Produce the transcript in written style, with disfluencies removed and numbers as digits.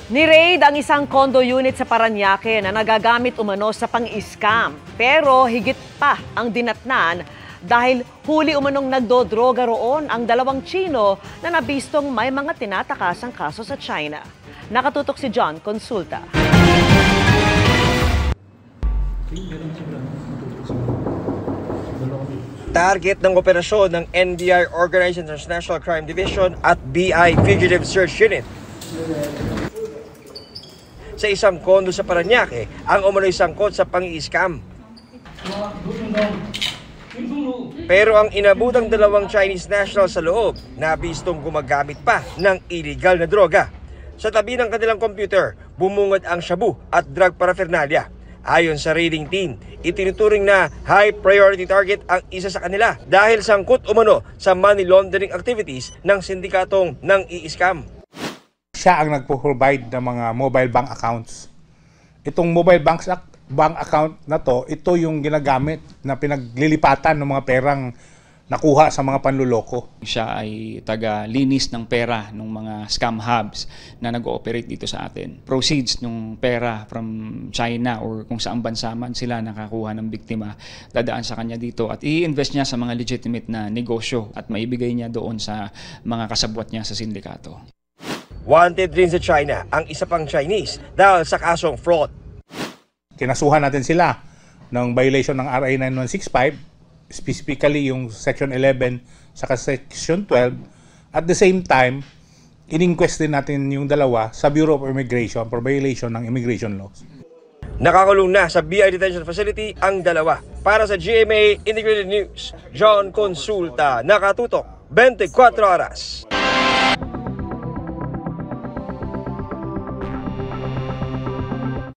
Ni-raid ang isang condo unit sa Parañaque na nagagamit umano sa pang-scam. Pero higit pa ang dinatnan dahil huli umanong nagdodroga roon ang dalawang Tsino na nabistong may mga tinatakasang kaso sa China. Nakatutok si John Consulta. Target ng operasyon ng NBI Organized International Crime Division at BI Fugitive Search Unit. Sa isang kondo sa Parañaque, ang umano'y sangkot sa pang-i-scam. Pero ang inabutang dalawang Chinese national sa loob, nabistong gumagamit pa ng illegal na droga. Sa tabi ng kanilang computer, bumungad ang shabu at drug paraphernalia. Ayon sa raiding team, itinuturing na high priority target ang isa sa kanila dahil sangkot umano sa money laundering activities ng sindikatong nang i-scam. Siya ang nagpo-provide ng mga mobile bank accounts. Itong mobile bank account na to, ito yung ginagamit na pinaglilipatan ng mga perang nakuha sa mga panluloko. Siya ay taga-linis ng pera ng mga scam hubs na nag-ooperate dito sa atin. Proceeds ng pera from China or kung saan bansa man sila nakakuha ng biktima, dadaan sa kanya dito at i-invest niya sa mga legitimate na negosyo at maibigay niya doon sa mga kasabwat niya sa sindikato. Wanted rin sa China ang isa pang Chinese dahil sa kasong fraud. Kinasuhan natin sila ng violation ng RA 9165, specifically yung Section 11 saka Section 12. At the same time, in-inquest din natin yung dalawa sa Bureau of Immigration for violation ng immigration laws. Nakakulong na sa BI Detention Facility ang dalawa. Para sa GMA Integrated News, John Consulta, nakatutok 24 oras.